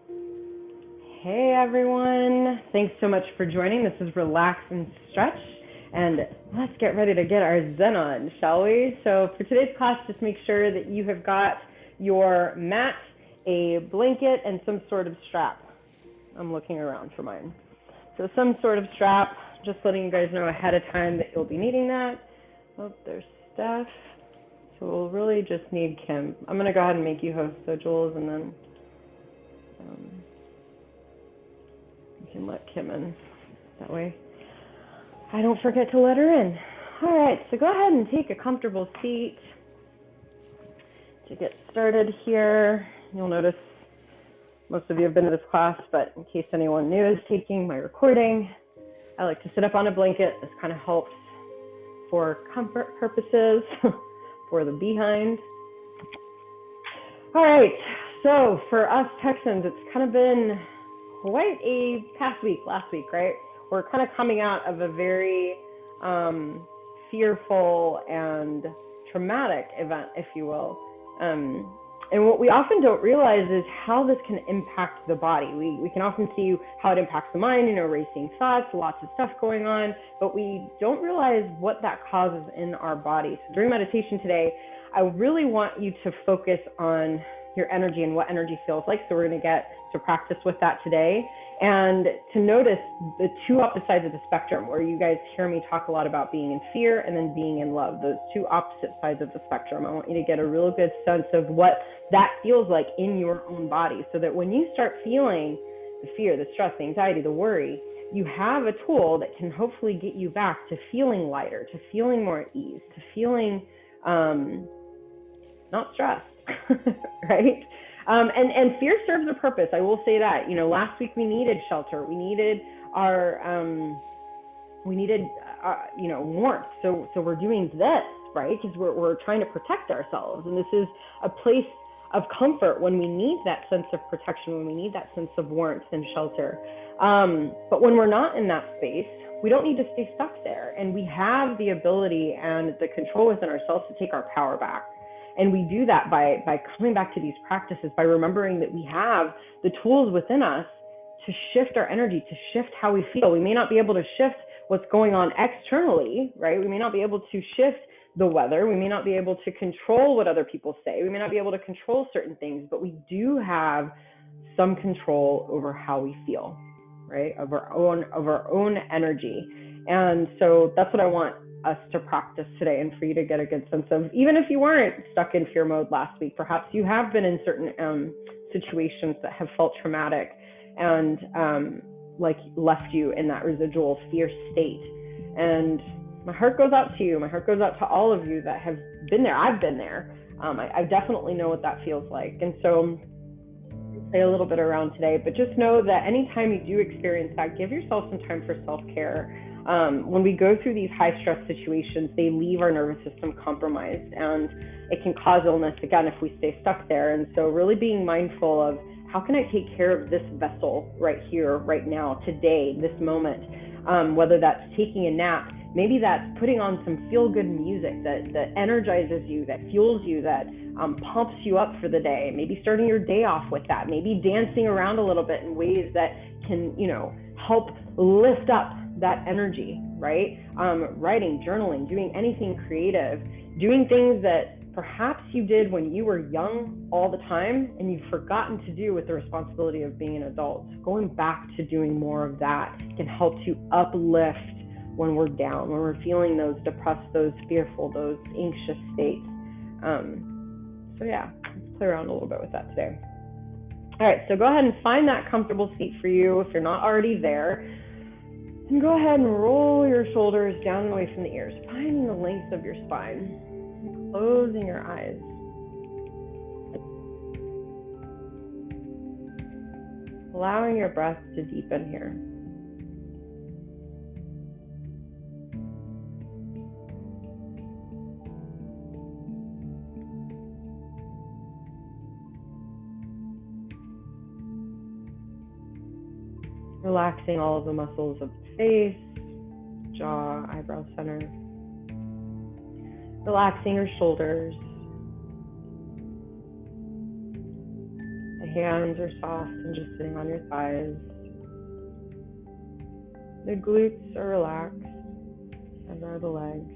Hey everyone, thanks so much for joining. This is Relax and Stretch, and let's get ready to get our Zen on, shall we? So for today's class, just make sure that you have got your mat, a blanket, and some sort of strap. I'm looking around for mine. So some sort of strap, just letting you guys know ahead of time that you'll be needing that. Oh, there's Steph. So we'll really just need Kim. I'm going to go ahead and make you host, so Jules, and then you can let Kim in. That way I don't forget to let her in. All right, so go ahead and take a comfortable seat to get started here. You'll notice most of you have been to this class, but in case anyone new is taking my recording, I like to sit up on a blanket. This kind of helps for comfort purposes for the behind. All right, so for us Texans, it's kind of been quite a past week, last week, right? We're kind of coming out of a very fearful and traumatic event, if you will. And what we often don't realize is how this can impact the body. We can often see how it impacts the mind, racing thoughts, lots of stuff going on, but we don't realize what that causes in our body. So during meditation today, I really want you to focus on your energy and what energy feels like. So we're going to get to practice with that today, and to notice the two opposite sides of the spectrum, where you guys hear me talk a lot about being in fear and then being in love, those two opposite sides of the spectrum. I want you to get a real good sense of what that feels like in your own body, so that when you start feeling the fear, the stress, the anxiety, the worry, you have a tool that can hopefully get you back to feeling lighter, to feeling more at ease, to feeling not stressed, right? And fear serves a purpose. I will say that. Last week we needed shelter. We needed our, warmth. So we're doing this, right? Because we're trying to protect ourselves, and this is a place of comfort when we need that sense of protection, when we need that sense of warmth and shelter. But when we're not in that space, we don't need to stay stuck there, and we have the ability and the control within ourselves to take our power back. And we do that by coming back to these practices, by remembering that we have the tools within us to shift our energy, to shift how we feel. We may not be able to shift what's going on externally, right? We may not be able to shift the weather. We may not be able to control what other people say. We may not be able to control certain things, but we do have some control over how we feel, right? Of our own energy. And so that's what I want us to practice today, and for you to get a good sense of, even if you weren't stuck in fear mode last week, perhaps you have been in certain situations that have felt traumatic and like left you in that residual fear state. And my heart goes out to you. My heart goes out to all of you that have been there. I've been there. I definitely know what that feels like. And so say a little bit around today, but just know that anytime you do experience that, give yourself some time for self-care. When we go through these high stress situations, they leave our nervous system compromised, and it can cause illness, again, if we stay stuck there. And so really being mindful of, how can I take care of this vessel right here, right now, today, this moment? Whether that's taking a nap, maybe that's putting on some feel-good music that energizes you, that fuels you, that pumps you up for the day. Maybe starting your day off with that. Maybe dancing around a little bit in ways that can, help lift up that energy, right? Writing, journaling, doing anything creative, doing things that perhaps you did when you were young all the time and you've forgotten to do with the responsibility of being an adult. Going back to doing more of that can help to uplift when we're down, when we're feeling those depressed, those fearful, those anxious states. So yeah, let's play around a little bit with that today. All right, so go ahead and find that comfortable seat for you if you're not already there. And go ahead and roll your shoulders down and away from the ears, finding the length of your spine, closing your eyes. Allowing your breath to deepen here. Relaxing all of the muscles of the face, jaw, eyebrow center. Relaxing your shoulders, the hands are soft and just sitting on your thighs. The glutes are relaxed, as are the legs.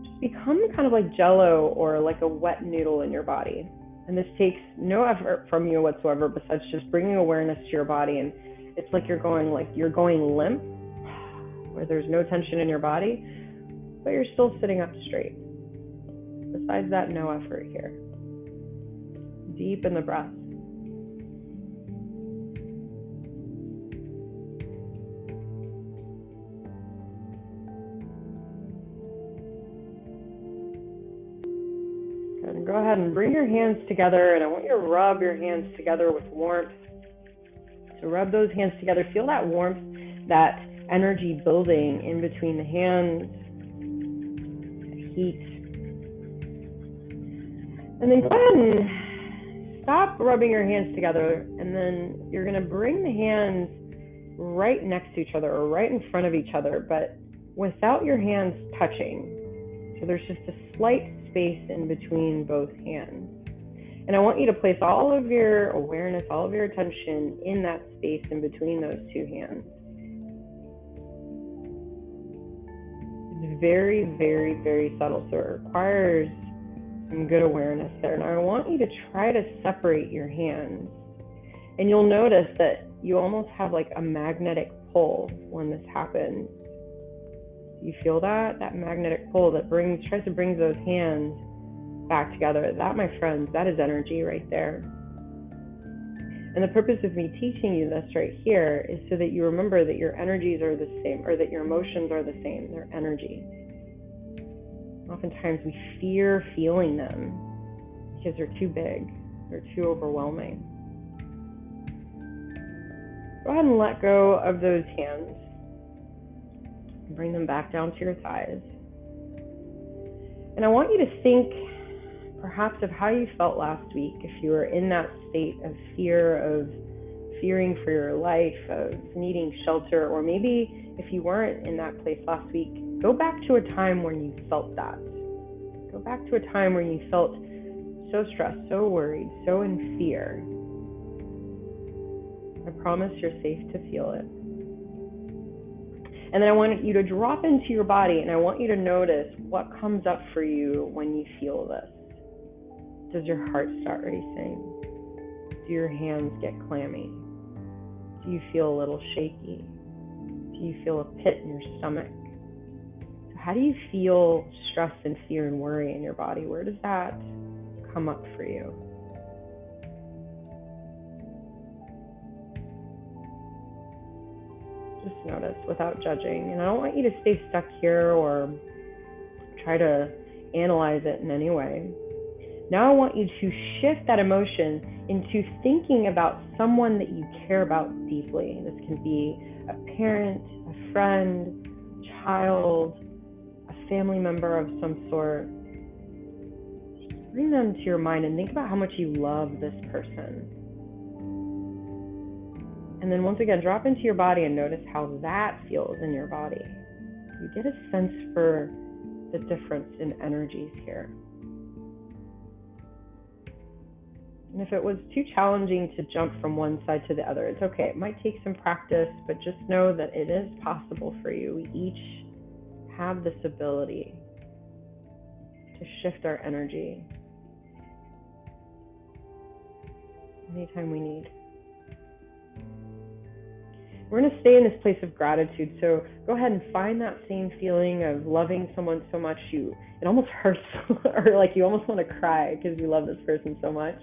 Just become kind of like Jello or like a wet noodle in your body. And this takes no effort from you whatsoever besides just bringing awareness to your body. And it's like you're going limp, where there's no tension in your body, but you're still sitting up straight. Besides that, no effort here. Deep in the breath. Good. And go ahead and bring your hands together, and I want you to rub your hands together with warmth. So rub those hands together. Feel that warmth, that energy building in between the hands, heat. And then go ahead and stop rubbing your hands together, and then you're going to bring the hands right next to each other or right in front of each other, but without your hands touching. So there's just a slight space in between both hands. And I want you to place all of your awareness, all of your attention in that space in between those two hands. It's very, very, very subtle, so it requires some good awareness there. Now I want you to try to separate your hands. And you'll notice that you almost have like a magnetic pull when this happens. You feel that magnetic pull that tries to bring those hands back together. That, my friends, that is energy right there. And the purpose of me teaching you this right here is so that you remember that your energies are the same, or that your emotions are the same. They're energy. Oftentimes we fear feeling them because they're too big, they're too overwhelming. Go ahead and let go of those hands. Bring them back down to your thighs. And I want you to think perhaps of how you felt last week, if you were in that state of fear, of fearing for your life, of needing shelter, or maybe if you weren't in that place last week, go back to a time when you felt that. Go back to a time when you felt so stressed, so worried, so in fear. I promise you're safe to feel it. And then I want you to drop into your body, and I want you to notice what comes up for you when you feel this. Does your heart start racing? Do your hands get clammy? Do you feel a little shaky? Do you feel a pit in your stomach? So how do you feel stress and fear and worry in your body? Where does that come up for you? Just notice without judging. And I don't want you to stay stuck here or try to analyze it in any way. Now I want you to shift that emotion into thinking about someone that you care about deeply. This can be a parent, a friend, child, a family member of some sort. Bring them to your mind and think about how much you love this person. And then once again, drop into your body and notice how that feels in your body. You get a sense for the difference in energies here. And if it was too challenging to jump from one side to the other, it's okay. It might take some practice, but just know that it is possible for you. We each have this ability to shift our energy anytime we need. We're going to stay in this place of gratitude. So go ahead and find that same feeling of loving someone so much it almost hurts, or like you almost want to cry because you love this person so much.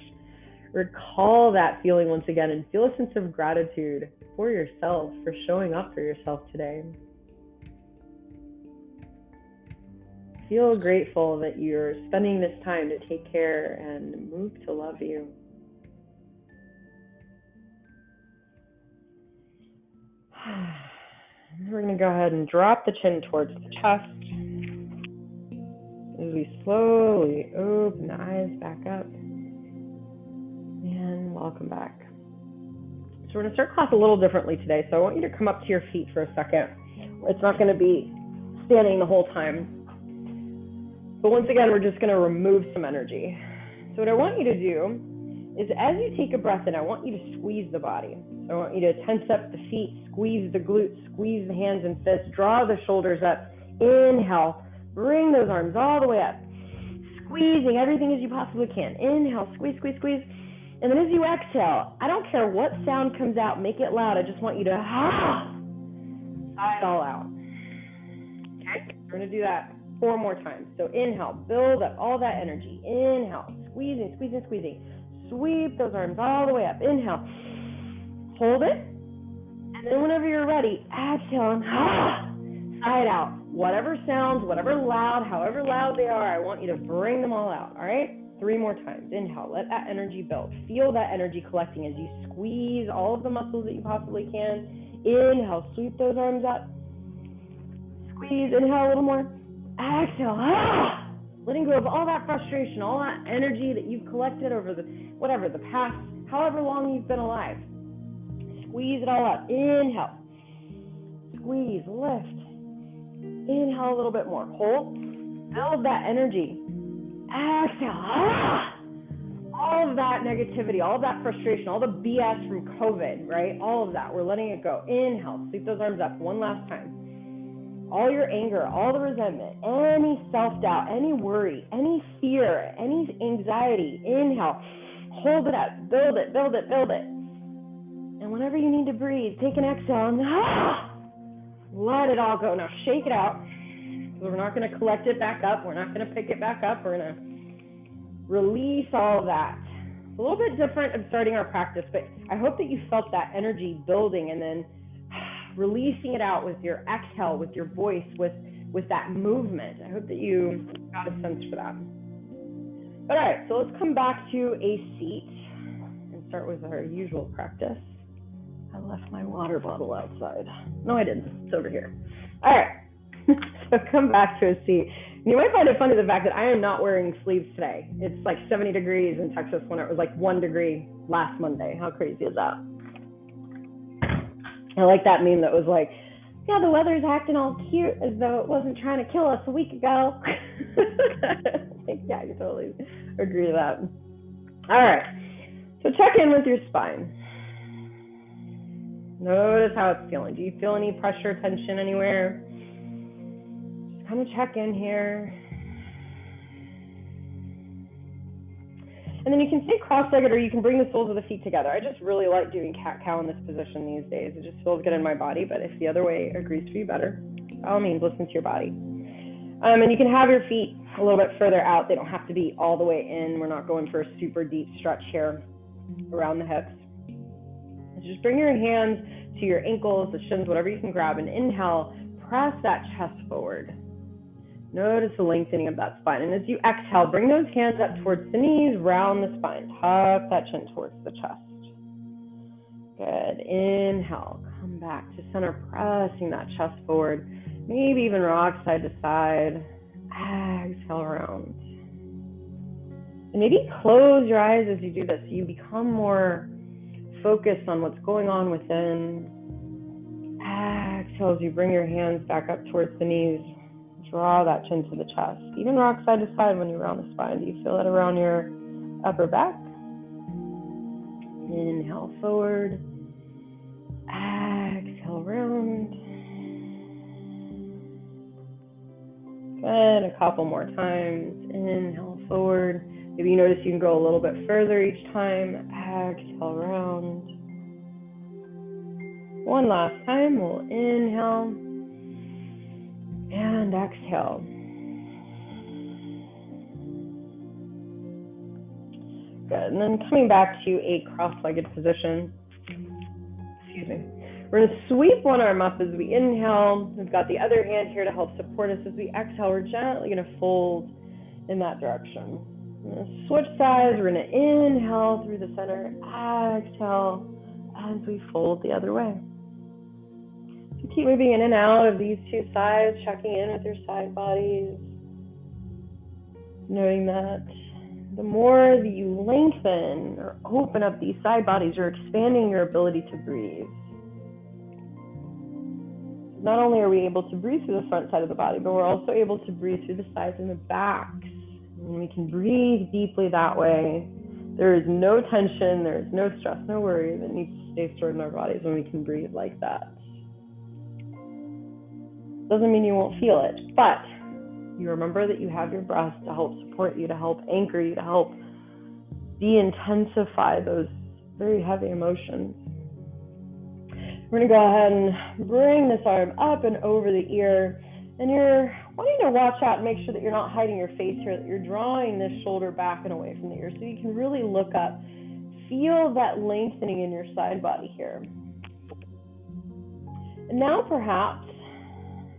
Recall that feeling once again and feel a sense of gratitude for yourself, for showing up for yourself today. Feel grateful that you're spending this time to take care and move to love you. We're going to go ahead and drop the chin towards the chest as we slowly open the eyes back up. And welcome back. So we're going to start class a little differently today. So I want you to come up to your feet for a second. It's not going to be standing the whole time. But once again, we're just going to remove some energy. So what I want you to do is as you take a breath in, I want you to squeeze the body. So I want you to tense up the feet, squeeze the glutes, squeeze the hands and fists, draw the shoulders up. Inhale, bring those arms all the way up. Squeezing everything as you possibly can. Inhale, squeeze, squeeze, squeeze. And then as you exhale, I don't care what sound comes out, make it loud. I just want you to sigh it all out. Okay, we're going to do that 4 more times. So inhale, build up all that energy. Inhale, squeezing, squeezing, squeezing. Sweep those arms all the way up. Inhale, hold it. And then whenever you're ready, exhale and sigh it out. Whatever sounds, whatever loud, however loud they are, I want you to bring them all out, all right? 3 more times. Inhale, let that energy build. Feel that energy collecting as you squeeze all of the muscles that you possibly can. Inhale, sweep those arms up. Squeeze, inhale a little more. Exhale, letting go of all that frustration, all that energy that you've collected over the past, however long you've been alive. Squeeze it all up. Inhale, squeeze, lift. Inhale a little bit more. Hold. Build that energy. Exhale. All of that negativity, all of that frustration, all the BS from COVID, right? All of that. We're letting it go. Inhale. Sweep those arms up one last time. All your anger, all the resentment, any self-doubt, any worry, any fear, any anxiety. Inhale. Hold it up. Build it, build it, build it. And whenever you need to breathe, take an exhale and let it all go. Now shake it out. We're not going to collect it back up. We're not going to pick it back up. We're going to release all of that. It's a little bit different of starting our practice, but I hope that you felt that energy building and then releasing it out with your exhale, with your voice, with that movement. I hope that you got a sense for that. All right, so let's come back to a seat and start with our usual practice. I left my water bottle outside. No, I didn't. It's over here. All right. So come back to a seat. You might find it funny the fact that I am not wearing sleeves today. It's like 70 degrees in Texas when it was like 1 degree last Monday. How crazy is that? I like that meme that was like, yeah, the weather's acting all cute as though it wasn't trying to kill us a week ago. Yeah, I totally agree with that. All right. So check in with your spine. Notice how it's feeling. Do you feel any pressure, tension anywhere? Just kind of check in here. And then you can stay cross-legged or you can bring the soles of the feet together. I just really like doing cat-cow in this position these days. It just feels good in my body, but if the other way agrees to be better, by all means, listen to your body. And you can have your feet a little bit further out. They don't have to be all the way in. We're not going for a super deep stretch here around the hips. Just bring your hands to your ankles, the shins, whatever you can grab, and inhale, press that chest forward. Notice the lengthening of that spine. And as you exhale, bring those hands up towards the knees, round the spine, tuck that chin towards the chest. Good. Inhale, come back to center, pressing that chest forward. Maybe even rock side to side. Exhale around. And maybe close your eyes as you do this. You become more focused on what's going on within. Exhale as you bring your hands back up towards the knees. Draw that chin to the chest. Even rock side to side when you round the spine. Do you feel it around your upper back? Inhale forward. Exhale round. Good. A couple more times. Inhale forward. Maybe you notice you can go a little bit further each time. Exhale round. One last time. We'll inhale and exhale. Good. And then coming back to a cross-legged position. Excuse me. We're going to sweep one arm up as we inhale. We've got the other hand here to help support us. As we exhale, we're gently going to fold in that direction. We're going to switch sides. We're going to inhale through the center. Exhale as we fold the other way. So keep moving in and out of these two sides, checking in with your side bodies. Knowing that the more that you lengthen or open up these side bodies, you're expanding your ability to breathe. Not only are we able to breathe through the front side of the body, but we're also able to breathe through the sides and the backs And we can breathe deeply that way. There is no tension, there is no stress, no worry that needs to stay stored in our bodies when we can breathe like that. Doesn't mean you won't feel it, but you remember that you have your breath to help support you, to help anchor you, to help de-intensify those very heavy emotions. We're going to go ahead and bring this arm up and over the ear. And you're wanting to watch out and make sure that you're not hiding your face here, that you're drawing this shoulder back and away from the ear so you can really look up. Feel that lengthening in your side body here. And now perhaps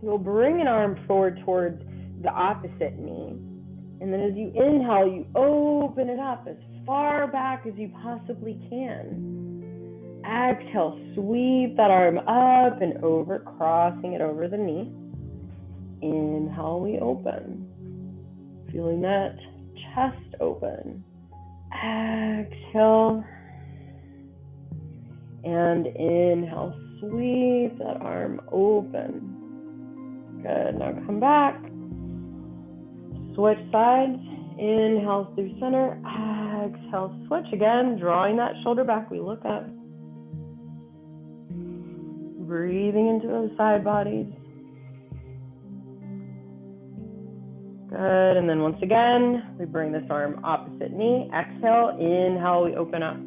you'll bring an arm forward towards the opposite knee. And then as you inhale, you open it up as far back as you possibly can. Exhale, sweep that arm up and over, crossing it over the knee. Inhale, we open. Feeling that chest open. Exhale. And inhale, sweep that arm open. Good, now come back. Switch sides. Inhale through center. Exhale, switch again, drawing that shoulder back. We look up. Breathing into those side bodies. Good, and then once again, we bring this arm opposite knee. Exhale, inhale, we open up.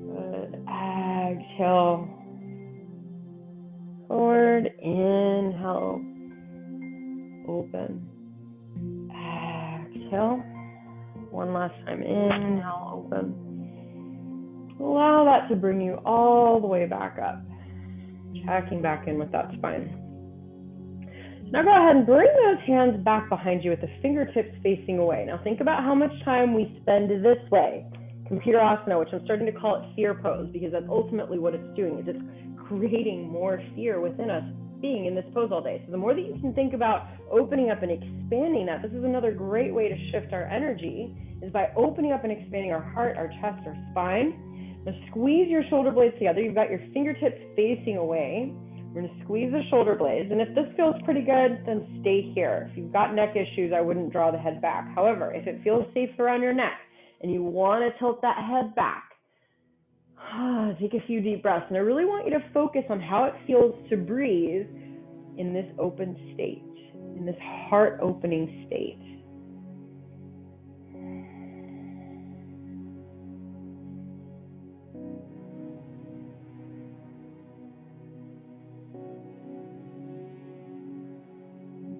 Good, exhale. Forward, inhale, open. Exhale. One last time, inhale, open. Allow that to bring you all the way back up. Checking back in with that spine. Now go ahead and bring those hands back behind you with the fingertips facing away. Now think about how much time we spend this way. Komputerasana, which I'm starting to call it fear pose, because that's ultimately what it's doing, is it's creating more fear within us being in this pose all day. So the more that you can think about opening up and expanding that, this is another great way to shift our energy, is by opening up and expanding our heart, our chest, our spine. Now squeeze your shoulder blades together. You've got your fingertips facing away. We're going to squeeze the shoulder blades. And if this feels pretty good, then stay here. If you've got neck issues, I wouldn't draw the head back. However, if it feels safe around your neck and you want to tilt that head back, take a few deep breaths. And I really want you to focus on how it feels to breathe in this open state, in this heart-opening state.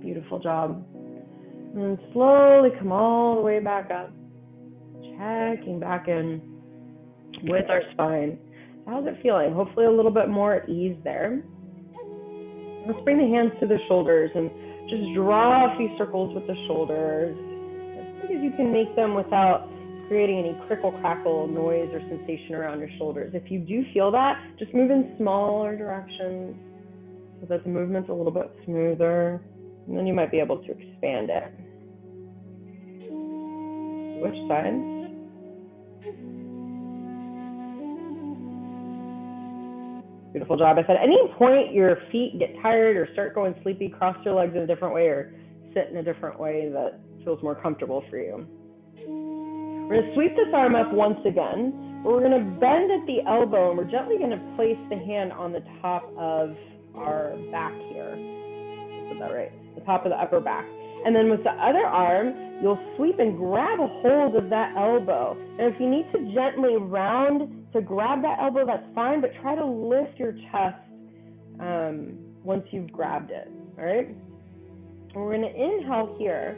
Beautiful job. And slowly come all the way back up. Checking back in with our spine. How's it feeling? Hopefully a little bit more at ease there. Let's bring the hands to the shoulders and just draw a few circles with the shoulders. As big as you can make them without creating any crickle, crackle, noise, or sensation around your shoulders. If you do feel that, just move in smaller directions so that the movement's a little bit smoother. And then you might be able to expand it. Switch sides. Beautiful job. If at any point your feet get tired or start going sleepy, cross your legs in a different way or sit in a different way that feels more comfortable for you. We're going to sweep this arm up once again. We're going to bend at the elbow and we're gently going to place the hand on the top of our back here. Is that right? The top of the upper back. And then with the other arm, you'll sweep and grab a hold of that elbow. And if you need to gently round to grab that elbow, that's fine, but try to lift your chest once you've grabbed it, all right? And we're going to inhale here.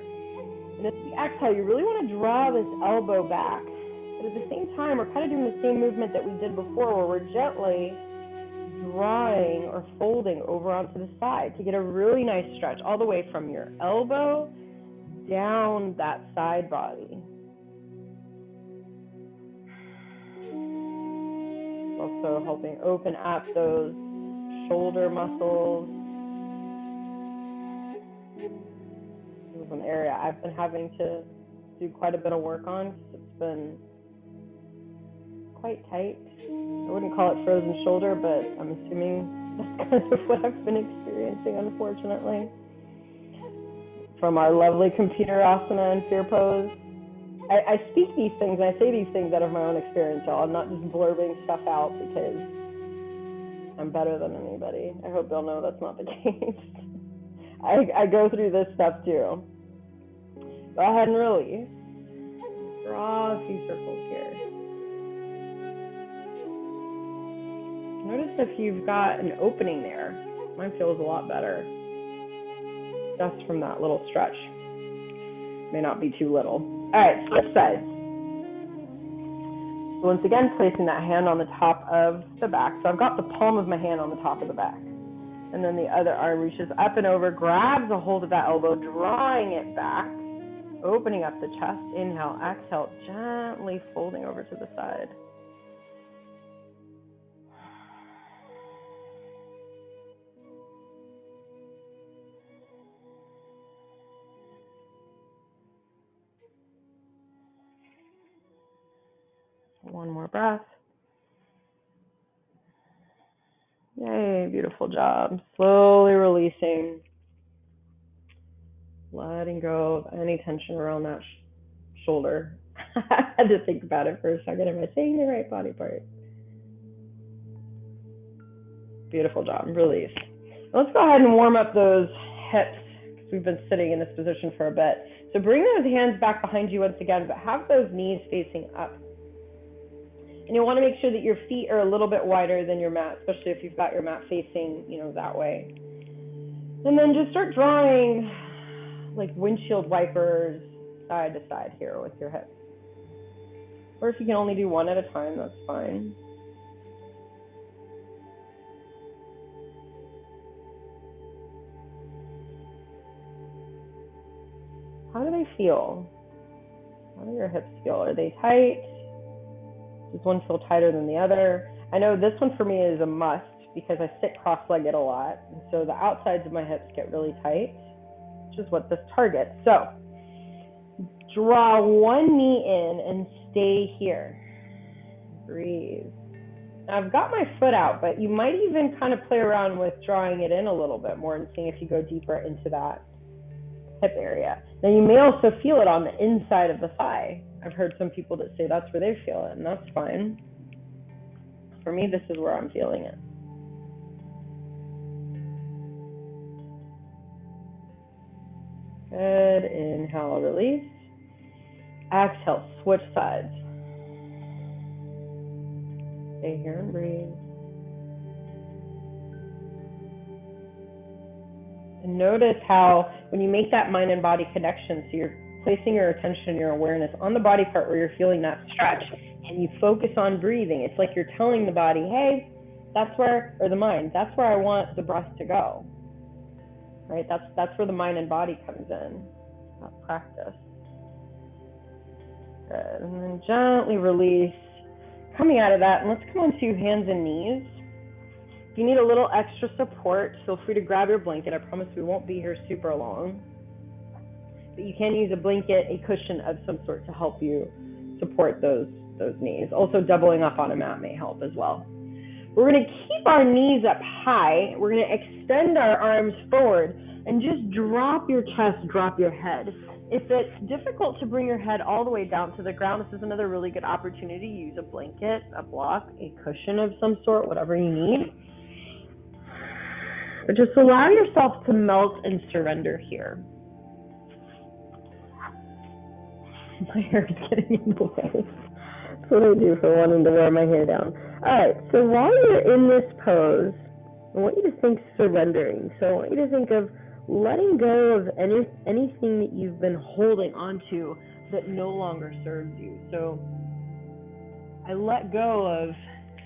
And as we exhale, you really want to draw this elbow back. But at the same time, we're kind of doing the same movement that we did before, where we're gently drawing or folding over onto the side to get a really nice stretch all the way from your elbow down that side body. Also helping open up those shoulder muscles. This is an area I've been having to do quite a bit of work on because it's been quite tight. I wouldn't call it frozen shoulder, but I'm assuming that's kind of what I've been experiencing, unfortunately. from our lovely computer asana and fear pose. I speak these things, and I say these things out of my own experience, y'all. I'm not just blurbing stuff out because I'm better than anybody. I hope y'all know that's not the case. I go through this stuff too. Go ahead and release. Draw a few circles here. Notice if you've got an opening there. Mine feels a lot better. Just from that little stretch. May not be too little. All right, switch sides. So once again, placing that hand on the top of the back. So I've got the palm of my hand on the top of the back. And then the other arm reaches up and over, grabs a hold of that elbow, drawing it back, opening up the chest. Inhale, exhale, gently folding over to the side. One more breath. Yay, beautiful job. Slowly releasing. Letting go of any tension around that shoulder. I had to think about it for a second. Am I saying the right body part? Beautiful job. Release. Let's go ahead and warm up those hips because we've been sitting in this position for a bit. So bring those hands back behind you once again, but have those knees facing up. And you want to make sure that your feet are a little bit wider than your mat, especially if you've got your mat facing, that way. And then just start drawing like windshield wipers side to side here with your hips. Or if you can only do one at a time, that's fine. How do they feel? How do your hips feel? Are they tight? Does one feel tighter than the other? I know this one for me is a must because I sit cross-legged a lot. And so the outsides of my hips get really tight, which is what this targets. So draw one knee in and stay here. Breathe. Now I've got my foot out, but you might even kind of play around with drawing it in a little bit more and seeing if you go deeper into that hip area. Now you may also feel it on the inside of the thigh. I've heard some people that say that's where they feel it, and that's fine. For me, this is where I'm feeling it. Good. Inhale, release. Exhale, switch sides. Stay here and breathe. And notice how when you make that mind and body connection, so you're placing your attention, your awareness on the body part where you're feeling that stretch, and you focus on breathing. It's like you're telling the body, hey, that's where, or the mind, that's where I want the breath to go. Right? That's where the mind and body comes in. That practice. Good. And then gently release. Coming out of that, and let's come onto hands and knees. If you need a little extra support, feel free to grab your blanket. I promise we won't be here super long. But you can use a blanket, a cushion of some sort to help you support those knees. Also, doubling up on a mat may help as well. We're going to keep our knees up high. We're going to extend our arms forward and just drop your chest, drop your head. If it's difficult to bring your head all the way down to the ground, this is another really good opportunity to use a blanket, a block, a cushion of some sort, whatever you need. But just allow yourself to melt and surrender here. My hair is getting in the way. That's what I do for wanting to wear my hair down. All right, so while you're in this pose, I want you to think surrendering. So I want you to think of letting go of anything that you've been holding onto that no longer serves you. So I let go of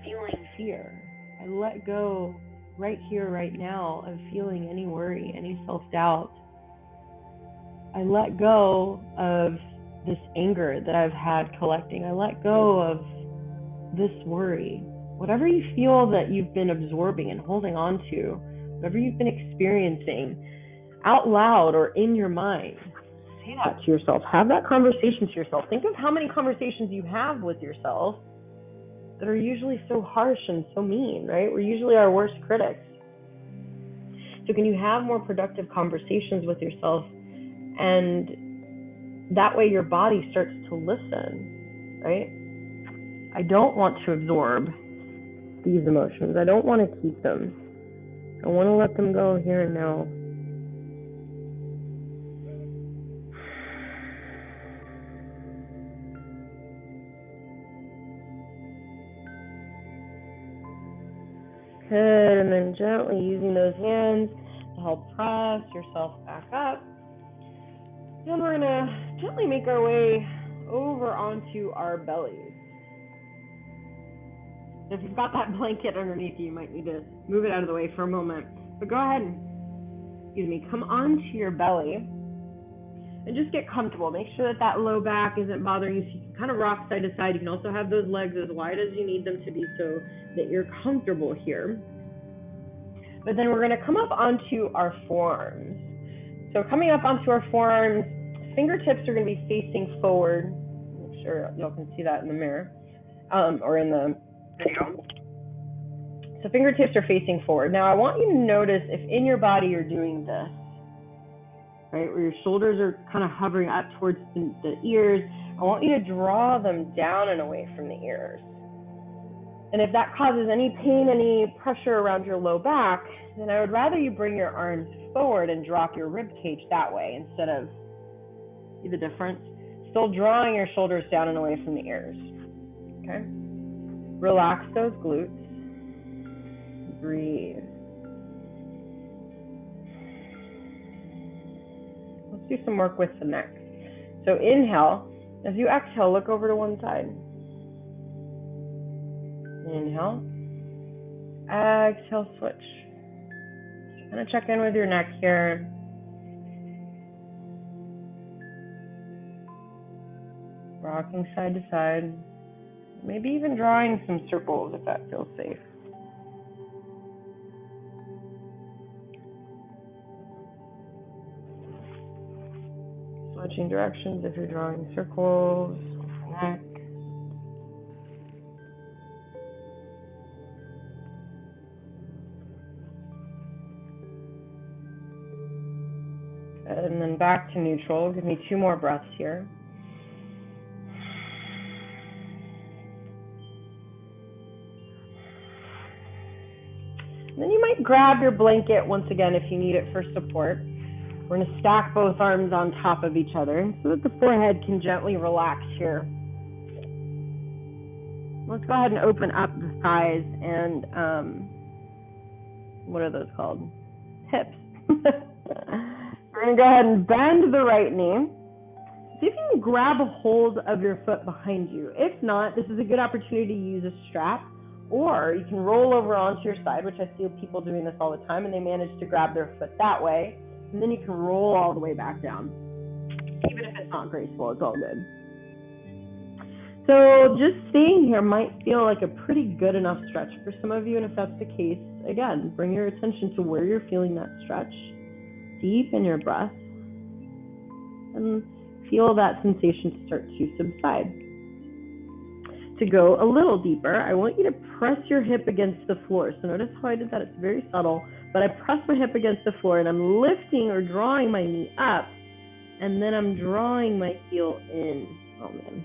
feeling fear. I let go right here, right now, of feeling any worry, any self-doubt. I let go of this anger that I've had collecting. I let go of this worry. Whatever you feel that you've been absorbing and holding on to, whatever you've been experiencing, out loud or in your mind, say that to yourself. Have that conversation to yourself. Think of how many conversations you have with yourself that are usually so harsh and so mean, right? We're usually our worst critics. So can you have more productive conversations with yourself And that way your body starts to listen, right? I don't want to absorb these emotions. I don't want to keep them. I want to let them go here and now. Good, and then gently using those hands to help press yourself back up. Then we're gonna gently make our way over onto our bellies. If you've got that blanket underneath you, you might need to move it out of the way for a moment. But go ahead and, come onto your belly and just get comfortable. Make sure that that low back isn't bothering you, so you can kind of rock side to side. You can also have those legs as wide as you need them to be so that you're comfortable here. But then we're going to come up onto our forearms. So coming up onto our forearms, fingertips are going to be facing forward. Make sure y'all can see that in the mirror, or in the video. So fingertips are facing forward. Now I want you to notice if in your body you're doing this, right, where your shoulders are kind of hovering up towards the ears. I want you to draw them down and away from the ears. And if that causes any pain, any pressure around your low back, then I would rather you bring your arms forward and drop your rib cage that way instead of, see the difference? Still drawing your shoulders down and away from the ears. Okay? Relax those glutes. Breathe. Let's do some work with the neck. So inhale. As you exhale, look over to one side. Inhale. Exhale, switch. Just kind of check in with your neck here. Rocking side to side. Maybe even drawing some circles if that feels safe. Switching directions if you're drawing circles. Neck. And then back to neutral. Give me 2 more breaths here. And then you might grab your blanket once again if you need it for support. We're going to stack both arms on top of each other so that the forehead can gently relax here. Let's go ahead and open up the thighs and, what are those called? Hips. We're going to go ahead and bend the right knee. See if you can grab a hold of your foot behind you. If not, this is a good opportunity to use a strap, or you can roll over onto your side, which I see people doing this all the time, and they manage to grab their foot that way, and then you can roll all the way back down. Even if it's not graceful, it's all good. So just staying here might feel like a pretty good enough stretch for some of you, and if that's the case, again, bring your attention to where you're feeling that stretch. Deepen your breath and feel that sensation start to subside. To go a little deeper, I want you to press your hip against the floor. So notice how I did that. It's very subtle, but I press my hip against the floor and I'm lifting or drawing my knee up, and then I'm drawing my heel in. Oh man,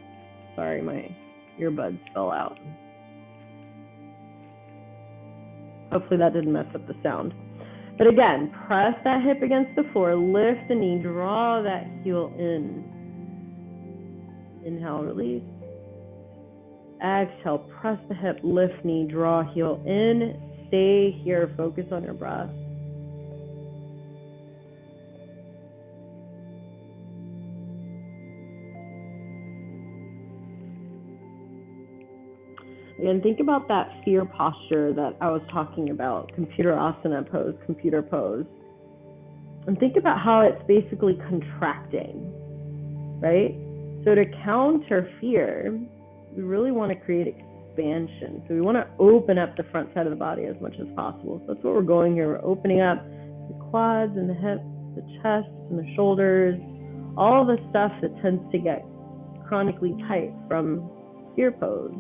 sorry, my earbuds fell out. Hopefully that didn't mess up the sound. But again, press that hip against the floor, lift the knee, draw that heel in. Inhale, release. Exhale, press the hip, lift knee, draw heel in. Stay here, focus on your breath. And think about that fear posture that I was talking about, computer asana pose, computer pose. And think about how it's basically contracting, right? So to counter fear, we really want to create expansion. So we want to open up the front side of the body as much as possible. So that's what we're going here. We're opening up the quads and the hips, the chest and the shoulders, all the stuff that tends to get chronically tight from fear pose.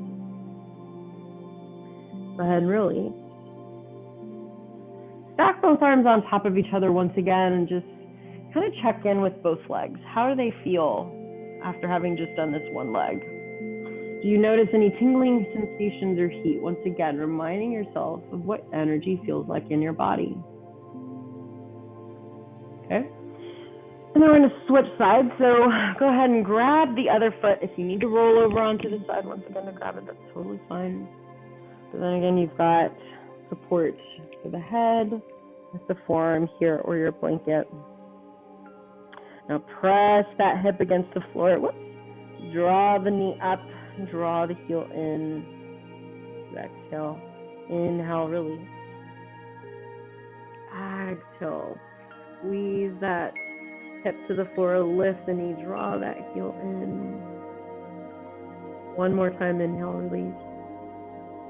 Go ahead and release. Stack both arms on top of each other once again and just kind of check in with both legs. How do they feel after having just done this one leg? Do you notice any tingling sensations or heat? Once again, reminding yourself of what energy feels like in your body. Okay? And then we're going to switch sides. So go ahead and grab the other foot. If you need to roll over onto the side, once again, to grab it, that's totally fine. But then again, you've got support for the head with the forearm here or your blanket. Now press that hip against the floor. Whoops. Draw the knee up. Draw the heel in. Exhale. Inhale, release. Exhale. Squeeze that hip to the floor. Lift the knee. Draw that heel in. One more time. Inhale, release.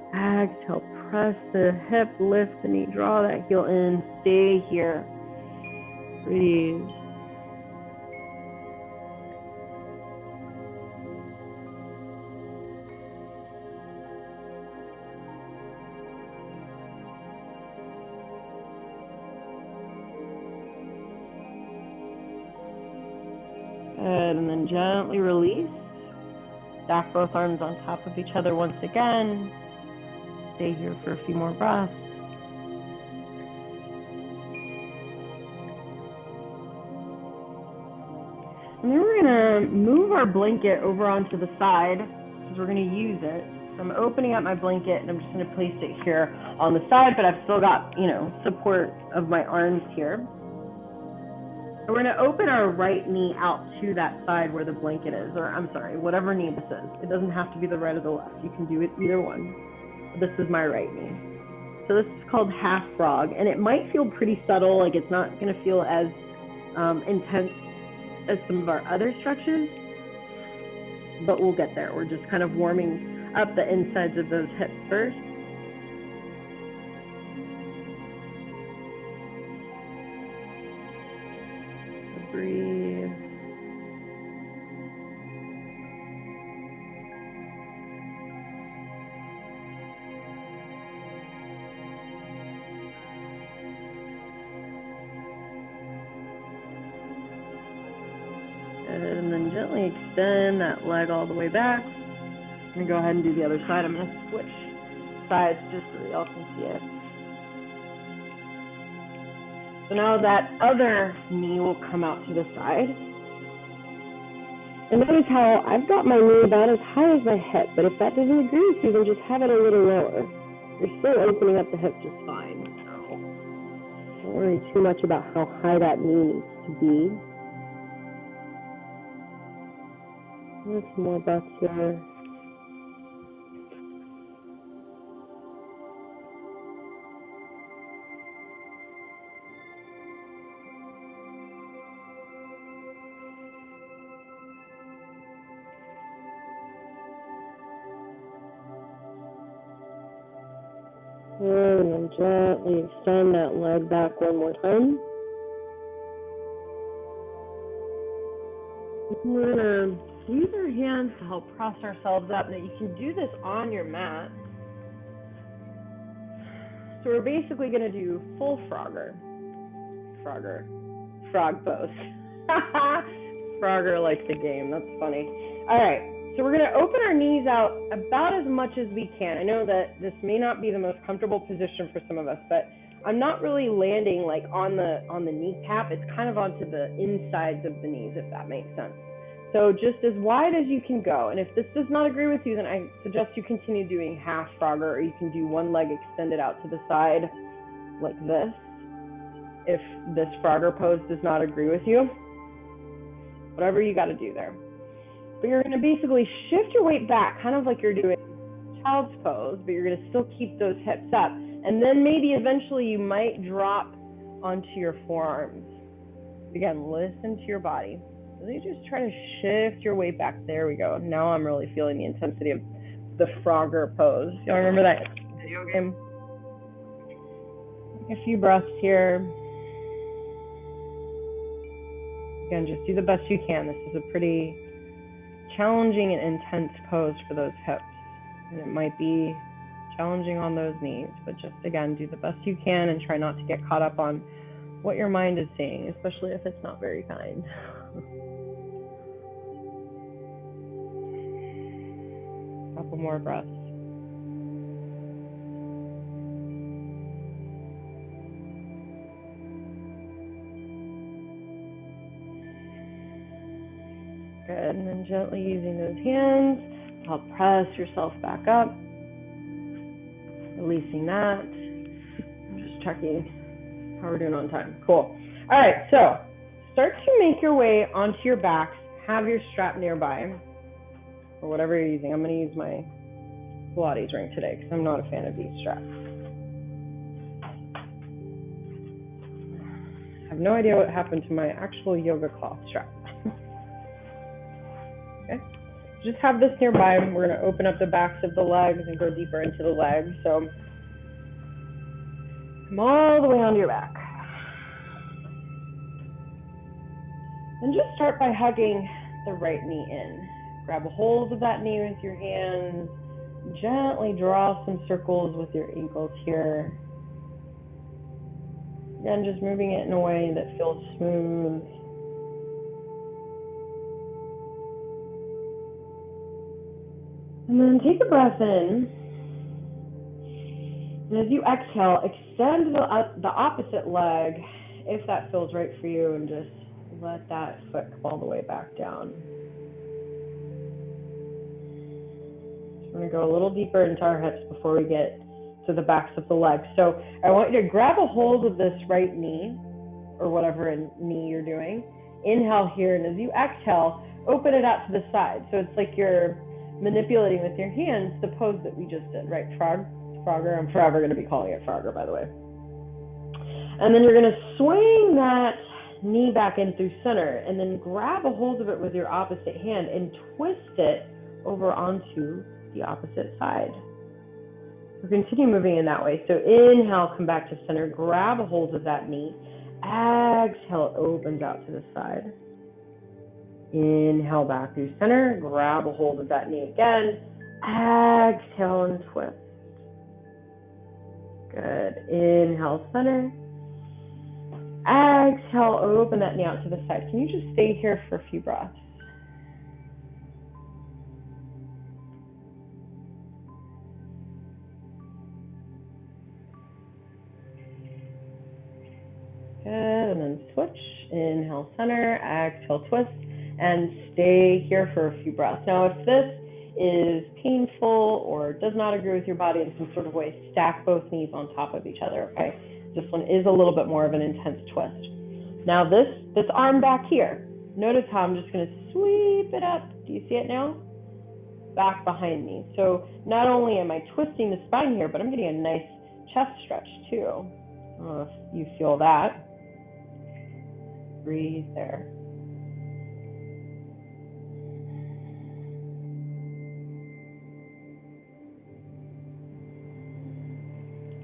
Exhale. Press the hip. Lift the knee. Draw that heel in. Stay here. Breathe. Good, and then gently release. Stack both arms on top of each other once again. Stay here for a few more breaths. And then we're going to move our blanket over onto the side because we're going to use it. So I'm opening up my blanket and I'm just going to place it here on the side, but I've still got, support of my arms here. So we're going to open our right knee out to that side where the blanket is, or I'm sorry, whatever knee this is. It doesn't have to be the right or the left. You can do it either one. This is my right knee. So this is called half frog, and it might feel pretty subtle, like it's not going to feel as intense as some of our other stretches, but we'll get there. We're just kind of warming up the insides of those hips first. Breathe. And then gently extend that leg all the way back. I'm going to go ahead and do the other side. I'm going to switch sides just so that y'all can see it. So now that other knee will come out to the side. And notice how I've got my knee about as high as my hip, but if that doesn't agree with you, then just have it a little lower. You're still opening up the hip just fine. So don't worry too much about how high that knee needs to be. There's some more breaths here. And then gently extend that leg back one more time. We're going to use our hands to help press ourselves up. Now you can do this on your mat. So we're basically going to do full frog pose. Frogger like the game, that's funny. All right. So we're going to open our knees out about as much as we can. I know that this may not be the most comfortable position for some of us, but I'm not really landing like on the kneecap. It's kind of onto the insides of the knees, if that makes sense. So just as wide as you can go. And if this does not agree with you, then I suggest you continue doing half frogger, or you can do one leg extended out to the side like this. If this frogger pose does not agree with you, whatever you got to do there. But you're going to basically shift your weight back, kind of like you're doing child's pose, but you're going to still keep those hips up. And then maybe eventually you might drop onto your forearms. Again, listen to your body. Really just try to shift your weight back. There we go. Now I'm really feeling the intensity of the frogger pose. Y'all remember that video game? Take a few breaths here. Again, just do the best you can. This is a pretty challenging and intense pose for those hips. And it might be challenging on those knees, but just again, do the best you can and try not to get caught up on what your mind is saying, especially if it's not very kind. Couple more breaths. Good, and then gently using those hands, help press yourself back up, releasing that. Just checking how we're doing on time. Cool. All right, so start to make your way onto your backs. Have your strap nearby, or whatever you're using. I'm going to use my Pilates ring today because I'm not a fan of these straps. I have no idea what happened to my actual yoga cloth strap. Okay, just have this nearby. We're going to open up the backs of the legs and go deeper into the legs. So come all the way onto your back. And just start by hugging the right knee in. Grab a hold of that knee with your hands. Gently draw some circles with your ankles here. Again, just moving it in a way that feels smooth. And then take a breath in. And as you exhale, extend the opposite leg if that feels right for you, and just let that foot come all the way back down. We're going to go a little deeper into our hips before we get to the backs of the legs. So I want you to grab a hold of this right knee, or whatever knee you're doing. Inhale here, and as you exhale, open it out to the side. So it's like you're manipulating with your hands the pose that we just did, right? Frogger. I'm forever going to be calling it Frogger, by the way. And then you're going to swing that knee back in through center, and then grab a hold of it with your opposite hand and twist it over onto the opposite side. So continue moving in that way. So inhale, come back to center, grab a hold of that knee. Exhale, it opens out to the side. Inhale back through center, grab a hold of that knee again. Exhale and twist. Good. Inhale, center. Exhale, open that knee out to the side. Can you just stay here for a few breaths? Good, and then switch. Inhale, center, exhale, twist, and stay here for a few breaths. Now, if this is painful or does not agree with your body in some sort of way, stack both knees on top of each other, okay? This one is a little bit more of an intense twist. Now this arm back here, notice how I'm just going to sweep it up. Do you see it now? Back behind me. So not only am I twisting the spine here, but I'm getting a nice chest stretch too. I don't know if you feel that. Breathe there.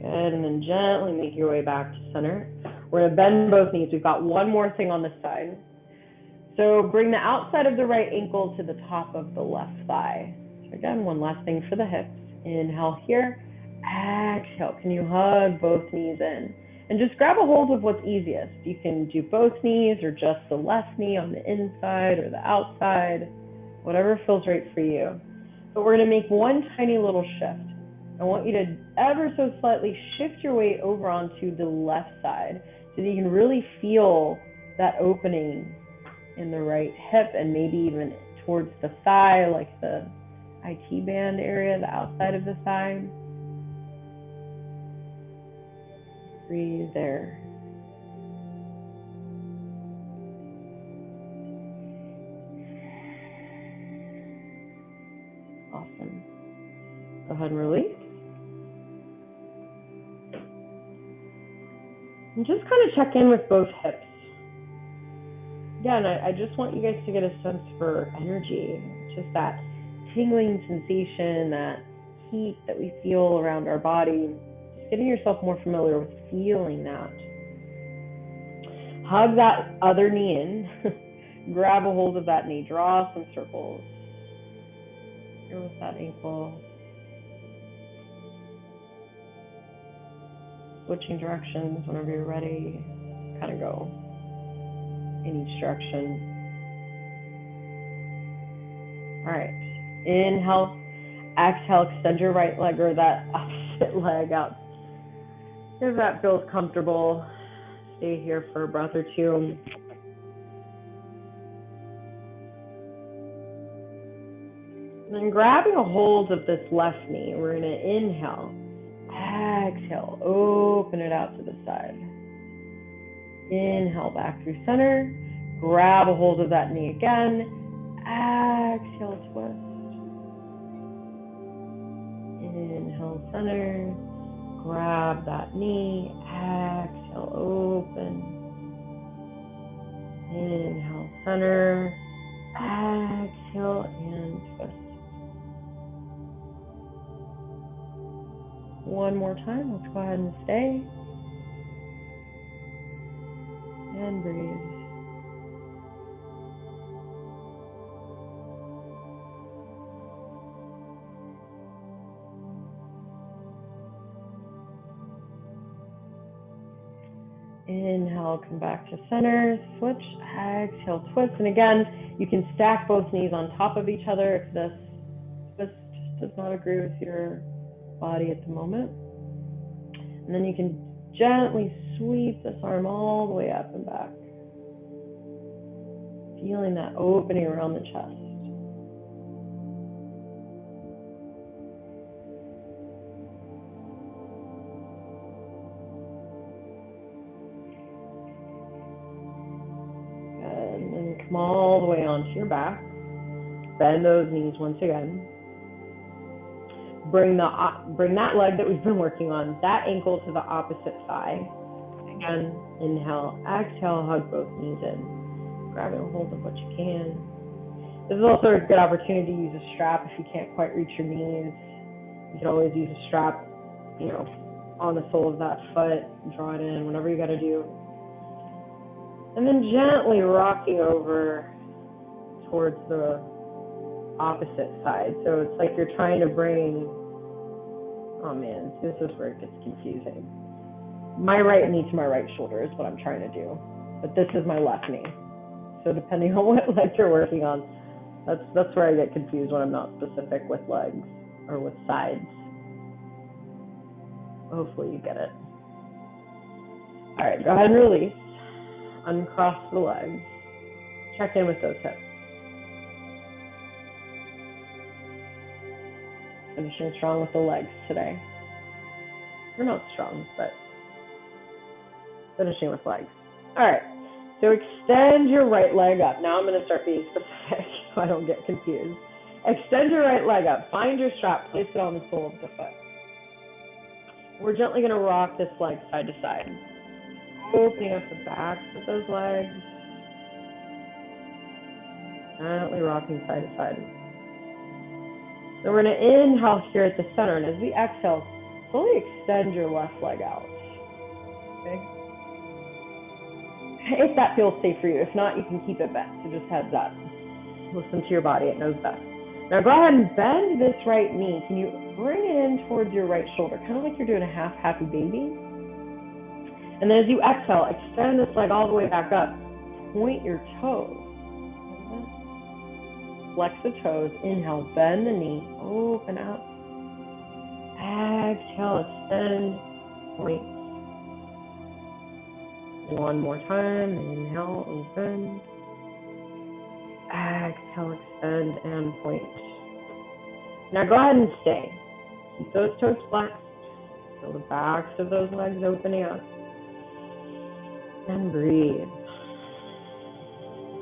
Good, and then gently make your way back to center. We're going to bend both knees. We've got one more thing on this side. So bring the outside of the right ankle to the top of the left thigh. So again, one last thing for the hips. Inhale here. Exhale. Can you hug both knees in? And just grab a hold of what's easiest. You can do both knees or just the left knee on the inside or the outside, whatever feels right for you. But we're going to make one tiny little shift. I want you to ever so slightly shift your weight over onto the left side so that you can really feel that opening in the right hip and maybe even towards the thigh, like the IT band area, the outside of the thigh. Breathe there. Awesome. Go ahead and release. And just kind of check in with both hips. Again, I just want you guys to get a sense for energy, just that tingling sensation, that heat that we feel around our body. Just getting yourself more familiar with feeling that. Hug that other knee in. Grab a hold of that knee. Draw some circles. Here with that ankle. Switching directions whenever you're ready. Kind of go in each direction. All right. Inhale, exhale, extend your right leg or that opposite leg out. If that feels comfortable, stay here for a breath or two. And then grabbing a hold of this left knee, we're going to inhale, exhale, open it out to the side. Inhale back through center, grab a hold of that knee again, exhale, twist. Inhale, center, grab that knee, exhale, open. Inhale, center, exhale, and twist. One more time, let's go ahead and stay. And breathe. Inhale, come back to center, switch, exhale, twist. And again, you can stack both knees on top of each other if this twist does not agree with your body at the moment. And then you can gently sweep this arm all the way up and back. Feeling that opening around the chest. And then come all the way onto your back. Bend those knees once again. Bring that leg that we've been working on, that ankle to the opposite thigh. Again, inhale, exhale, hug both knees in. Grabbing a hold of what you can. This is also a good opportunity to use a strap if you can't quite reach your knees. You can always use a strap, on the sole of that foot, draw it in, whatever you got to do. And then gently rocking over towards the opposite side. So it's like you're trying to bring, oh man, this is where it gets confusing. My right knee to my right shoulder is what I'm trying to do, but this is my left knee. So depending on what leg you're working on, that's where I get confused when I'm not specific with legs or with sides. Hopefully you get it. All right, go ahead and release. Uncross the legs. Check in with those hips. Finishing strong with the legs today. You're not strong, but finishing with legs. All right, so extend your right leg up. Now I'm going to start being specific so I don't get confused. Extend your right leg up. Find your strap. Place it on the sole of the foot. We're gently going to rock this leg side to side. Opening up the backs of those legs. Gently rocking side to side. So we're going to inhale here at the center, and as we exhale, slowly extend your left leg out. Okay? If that feels safe for you. If not, you can keep it bent. So just heads up. Listen to your body. It knows best. Now go ahead and bend this right knee. Can you bring it in towards your right shoulder, kind of like you're doing a half happy baby? And then as you exhale, extend this leg all the way back up. Point your toes. Flex the toes. Inhale, bend the knee, open out. Exhale, extend, point. One more time. Inhale, open. Exhale, extend, and point. Now go ahead and stay. Keep those toes flexed. Feel the backs of those legs opening up. And breathe.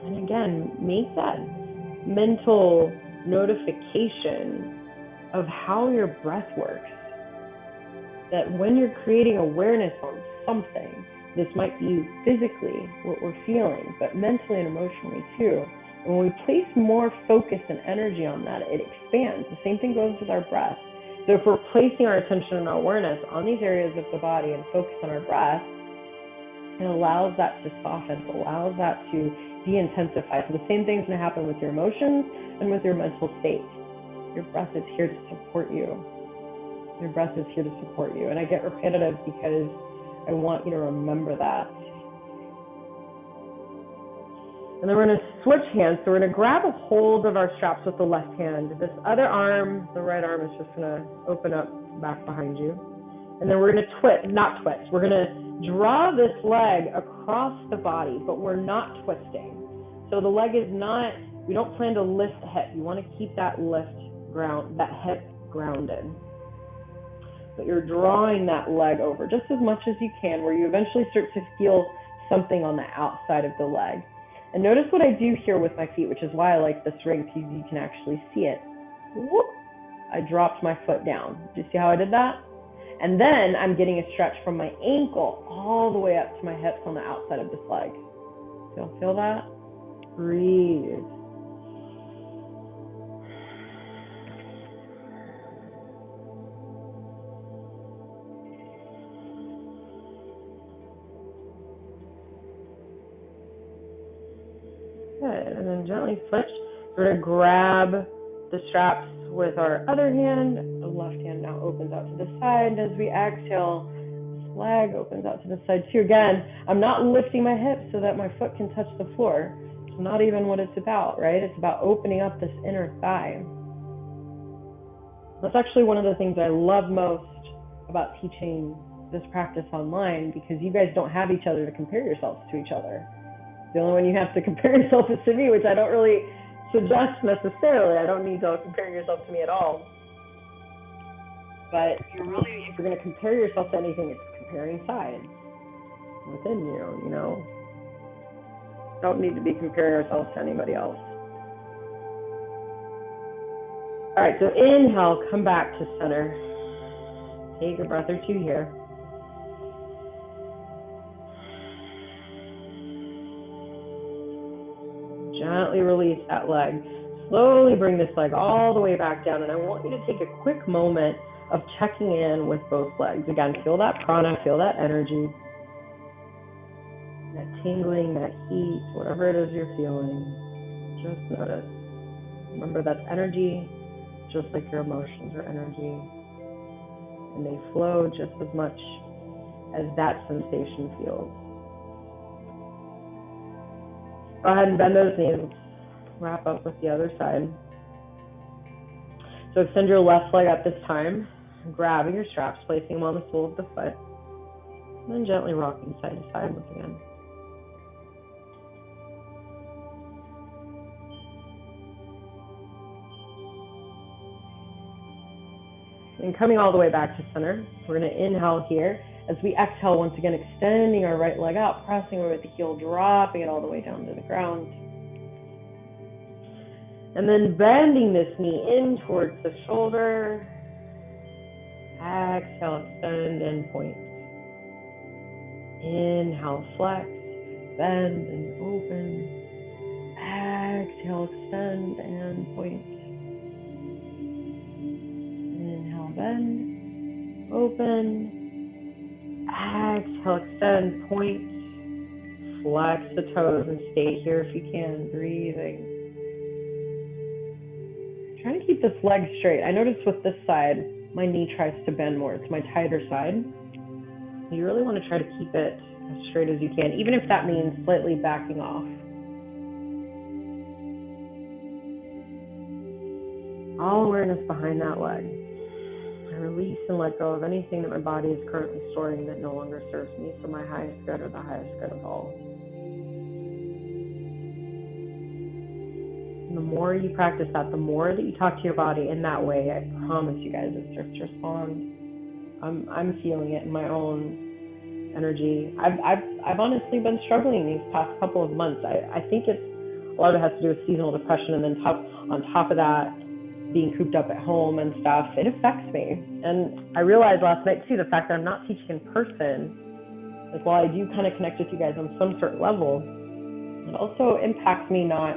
And again, make that mental notification of how your breath works. That when you're creating awareness on something, this might be physically what we're feeling, but mentally and emotionally too. And when we place more focus and energy on that, it expands. The same thing goes with our breath. So if we're placing our attention and our awareness on these areas of the body and focus on our breath, it allows that to soften, it allows that to de-intensify. So the same thing's going to happen with your emotions and with your mental state. Your breath is here to support you. Your breath is here to support you. And I get repetitive because I want you to remember that. And then we're going to switch hands. So we're going to grab a hold of our straps with the left hand. This other arm, the right arm, is just going to open up back behind you. And then we're going to twist. We're going to draw this leg across the body, but we're not twisting. So the leg is not, we don't plan to lift the hip. You want to keep that hip grounded. But you're drawing that leg over just as much as you can, where you eventually start to feel something on the outside of the leg. And notice what I do here with my feet, which is why I like this ring, because you can actually see it. Whoop. I dropped my foot down. Do you see how I did that? And then I'm getting a stretch from my ankle all the way up to my hips on the outside of this leg. Feel that? Breathe. Good. And then gently switch. We're going to grab the straps with our other hand. The left hand now opens out to the side. As we exhale, this leg opens out to the side too. Again, I'm not lifting my hips so that my foot can touch the floor. It's not even what it's about, right? It's about opening up this inner thigh. That's actually one of the things I love most about teaching this practice online, because you guys don't have each other to compare yourselves to each other. The only one you have to compare yourself is to me, which I don't really suggest necessarily. I don't need to compare yourself to me at all. But if you're going to compare yourself to anything, it's comparing sides within you, you know. Don't need to be comparing ourselves to anybody else. All right, so inhale, come back to center. Take a breath or two here. Gently release that leg. Slowly bring this leg all the way back down. And I want you to take a quick moment of checking in with both legs. Again, feel that prana, feel that energy, that tingling, that heat, whatever it is you're feeling. Just notice. Remember, that's energy, just like your emotions are energy. And they flow just as much as that sensation feels. Go ahead and bend those knees. Wrap up with the other side. So extend your left leg up this time, grabbing your straps, placing them on the sole of the foot, and then gently rocking side to side once again. And coming all the way back to center, we're going to inhale here. As we exhale, once again, extending our right leg out, pressing over with the heel, dropping it all the way down to the ground. And then bending this knee in towards the shoulder. Exhale, extend and point. Inhale, flex, bend and open. Exhale, extend and point. Inhale, bend, open. Exhale, extend, point, flex the toes, and stay here if you can, breathing. Trying to keep this leg straight. I notice with this side, my knee tries to bend more. It's my tighter side. You really want to try to keep it as straight as you can, even if that means slightly backing off. All awareness behind that leg. I release and let go of anything that my body is currently storing that no longer serves me for my highest good or the highest good of all. And the more you practice that, the more that you talk to your body in that way, I promise you guys it starts to respond. I'm feeling it in my own energy. I've honestly been struggling these past couple of months. I think a lot of it has to do with seasonal depression, and then on top of that, being cooped up at home and stuff, it affects me. And I realized last night too, the fact that I'm not teaching in person, like while I do kind of connect with you guys on some certain level, it also impacts me not,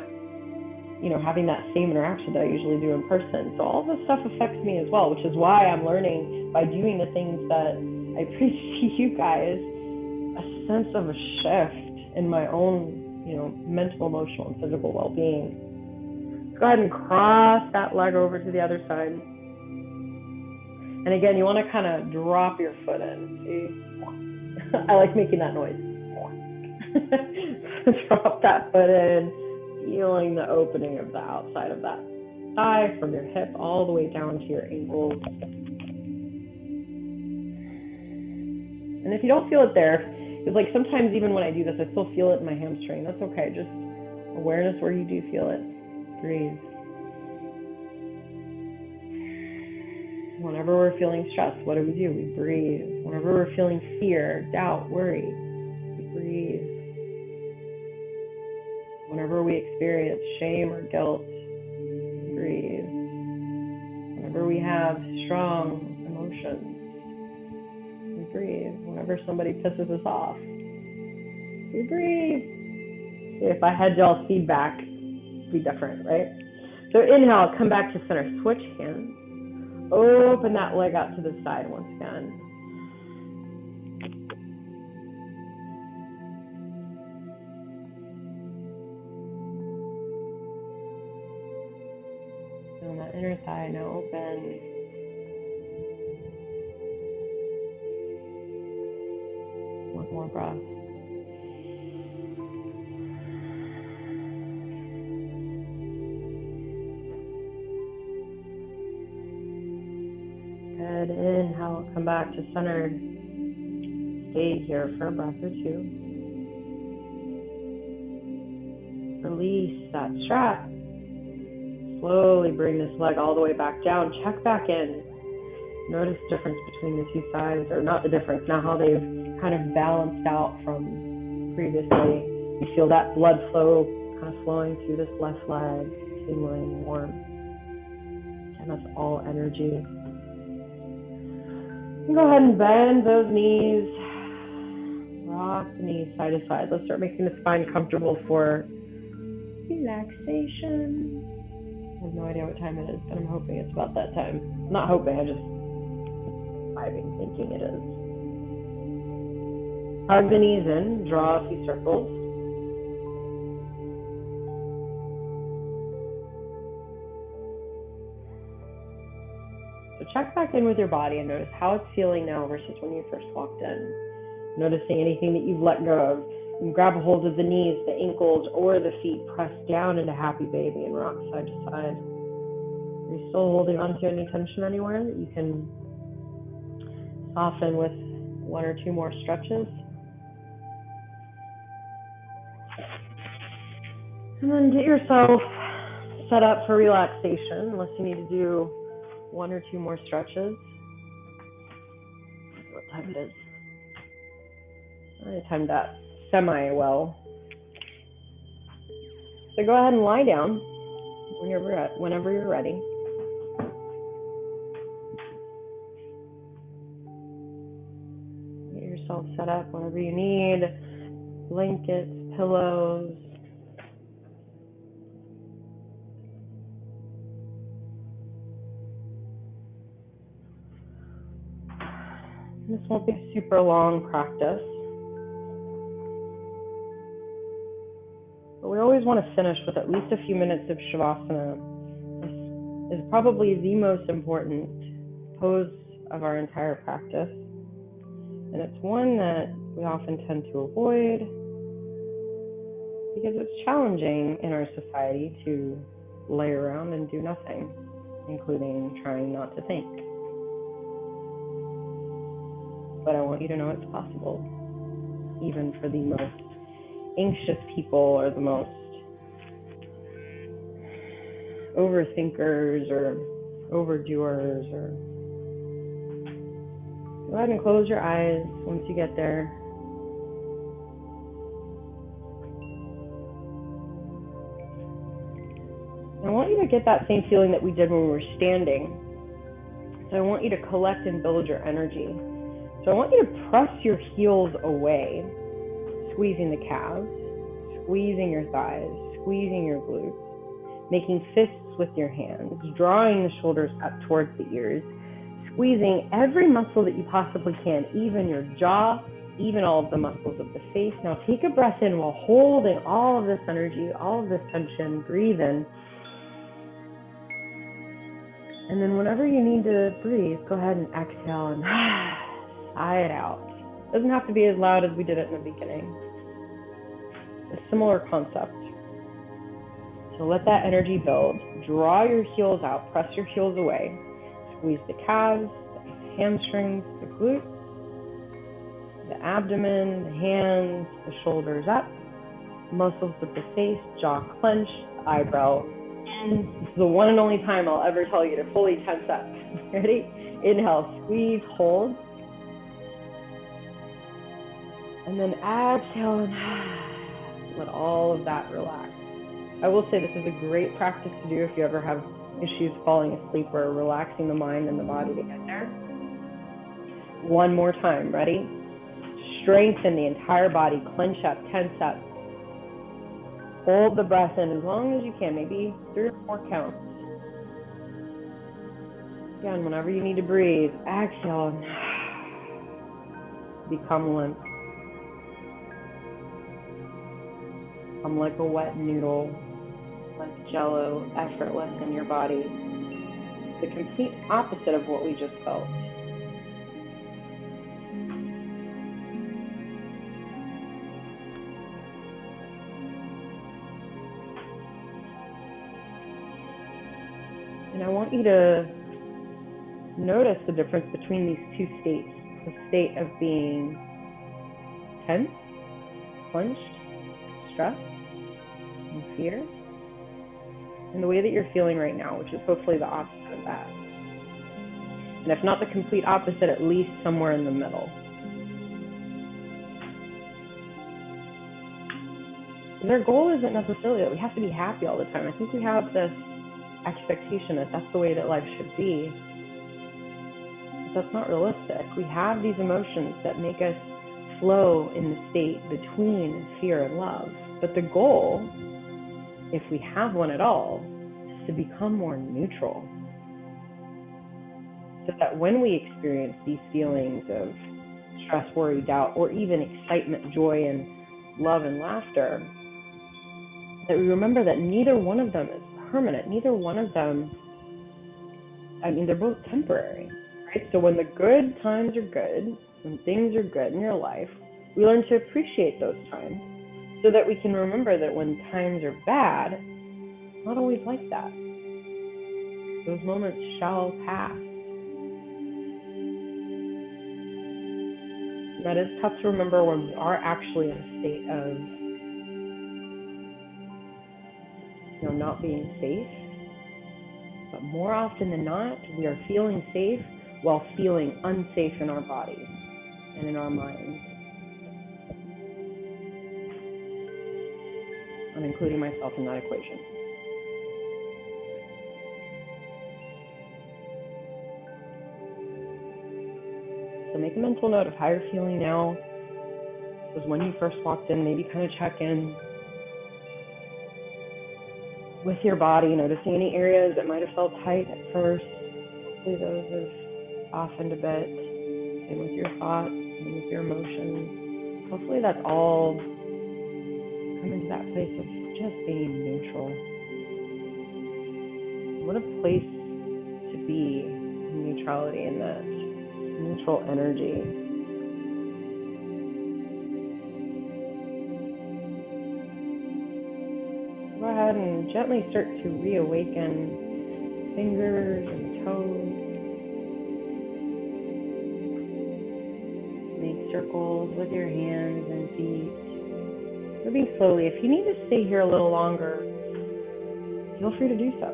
having that same interaction that I usually do in person. So all this stuff affects me as well, which is why I'm learning by doing the things that I preach to you guys, a sense of a shift in my own, mental, emotional, and physical well-being. Go ahead and cross that leg over to the other side. And again, you want to kind of drop your foot in. See? I like making that noise. Drop that foot in, feeling the opening of the outside of that thigh from your hip all the way down to your ankles. And if you don't feel it there, it's like sometimes even when I do this, I still feel it in my hamstring. That's okay. Just awareness where you do feel it. Breathe. Whenever we're feeling stress, what do? We breathe. Whenever we're feeling fear, doubt, worry, we breathe. Whenever we experience shame or guilt, we breathe. Whenever we have strong emotions, we breathe. Whenever somebody pisses us off, we breathe. If I had y'all's feedback, it'd be different, right? So inhale, come back to center, switch hands. Open that leg out to the side once again. Feel that inner thigh now open. One more breath. Good. Inhale, come back to center. Stay here for a breath or two. Release that strap. Slowly bring this leg all the way back down. Check back in. Notice the difference between the two sides, or not the difference, now how they've kind of balanced out from previously. You feel that blood flow kind of flowing through this left leg, tingling, warm. And that's all energy. Go ahead and bend those knees. Rock the knees side to side. Let's start making the spine comfortable for relaxation. I have no idea what time it is, but I'm hoping it's about that time. I'm not hoping, I just vibing, thinking it is. Hug the knees in, draw a few circles. So check back in with your body and notice how it's feeling now versus when you first walked in. Noticing anything that you've let go of. And grab a hold of the knees, the ankles, or the feet. Press down into happy baby and rock side to side. Are you still holding on to any tension anywhere that you can soften with one or two more stretches? And then get yourself set up for relaxation, unless you need to do one or two more stretches. What time it is? I timed that semi-well. So go ahead and lie down whenever you're ready. Get yourself set up whenever you need. Blankets, pillows. This won't be a super long practice. But we always want to finish with at least a few minutes of Shavasana. This is probably the most important pose of our entire practice. And it's one that we often tend to avoid because it's challenging in our society to lay around and do nothing, including trying not to think. But I want you to know it's possible, even for the most anxious people or the most overthinkers or overdoers. Or go ahead and close your eyes once you get there. I want you to get that same feeling that we did when we were standing. So I want you to collect and build your energy. So I want you to press your heels away, squeezing the calves, squeezing your thighs, squeezing your glutes, making fists with your hands, drawing the shoulders up towards the ears, squeezing every muscle that you possibly can, even your jaw, even all of the muscles of the face. Now take a breath in while holding all of this energy, all of this tension. Breathe in. And then whenever you need to breathe, go ahead and exhale and sigh it out. It doesn't have to be as loud as we did it in the beginning. a similar concept. So let that energy build. Draw your heels out, press your heels away. Squeeze the calves, the hamstrings, the glutes, the abdomen, the hands, the shoulders up, muscles of the face, jaw clenched, eyebrow in. This is the one and only time I'll ever tell you to fully tense up. Ready? Inhale, squeeze, hold. And then exhale and let all of that relax. I will say this is a great practice to do if you ever have issues falling asleep or relaxing the mind and the body to get there. One more time, ready? Strengthen the entire body, clench up, tense up. Hold the breath in as long as you can, maybe 3 or 4 counts. Again, whenever you need to breathe, exhale and become limp. Become like a wet noodle, like jello, effortless in your body. The complete opposite of what we just felt. And I want you to notice the difference between these two states. The state of being tense, clenched, stressed, and fear, and the way that you're feeling right now, which is hopefully the opposite of that. And if not the complete opposite, at least somewhere in the middle. And our goal isn't necessarily that we have to be happy all the time. I think we have this expectation that that's the way that life should be. But that's not realistic. We have these emotions that make us flow in the state between fear and love. But the goal, if we have one at all, is to become more neutral. So that when we experience these feelings of stress, worry, doubt, or even excitement, joy, and love and laughter, that we remember that neither one of them is permanent. Neither one of them, they're both temporary, right? So when the good times are good, when things are good in your life, we learn to appreciate those times so that we can remember that when times are bad, it's not always like that. Those moments shall pass. And that is tough to remember when we are actually in a state of not being safe. But more often than not, we are feeling safe while feeling unsafe in our bodies and in our minds. I'm including myself in that equation. So make a mental note of how you're feeling now. Because when you first walked in, maybe kind of check in with your body, noticing any areas that might have felt tight at first. Hopefully those have softened a bit. Same with your thoughts, same with your emotions. Hopefully that's all come into that place of just being neutral. What a place to be in neutrality, in that neutral energy. Go ahead and gently start to reawaken fingers and toes. Make circles with your hands and feet. Moving slowly. If you need to stay here a little longer, feel free to do so.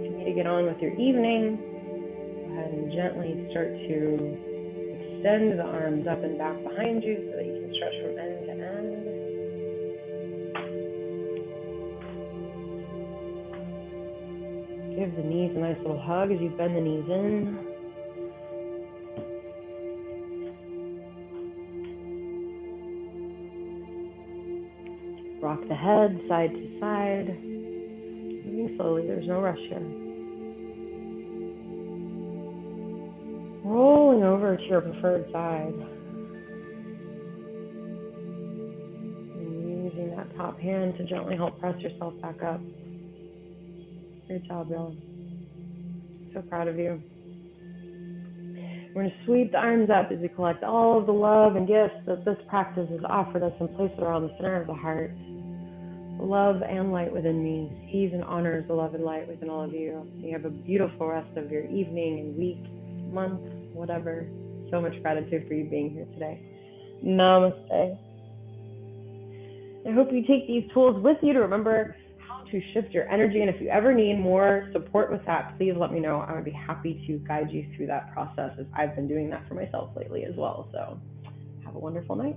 If you need to get on with your evening, go ahead and gently start to extend the arms up and back behind you so that you can stretch from end to end. Give the knees a nice little hug as you bend the knees in. Rock the head side to side. Moving slowly, there's no rush here. Rolling over to your preferred side. And using that top hand to gently help press yourself back up. Great job, y'all. So proud of you. We're going to sweep the arms up as we collect all of the love and gifts that this practice has offered us and place it around the center of the heart. The love and light within me sees and honors the love and light within all of you. You have a beautiful rest of your evening and week, month, whatever. So much gratitude for you being here today. Namaste. I hope you take these tools with you to remember how to shift your energy. And if you ever need more support with that, please let me know. I would be happy to guide you through that process, as I've been doing that for myself lately as well. So have a wonderful night.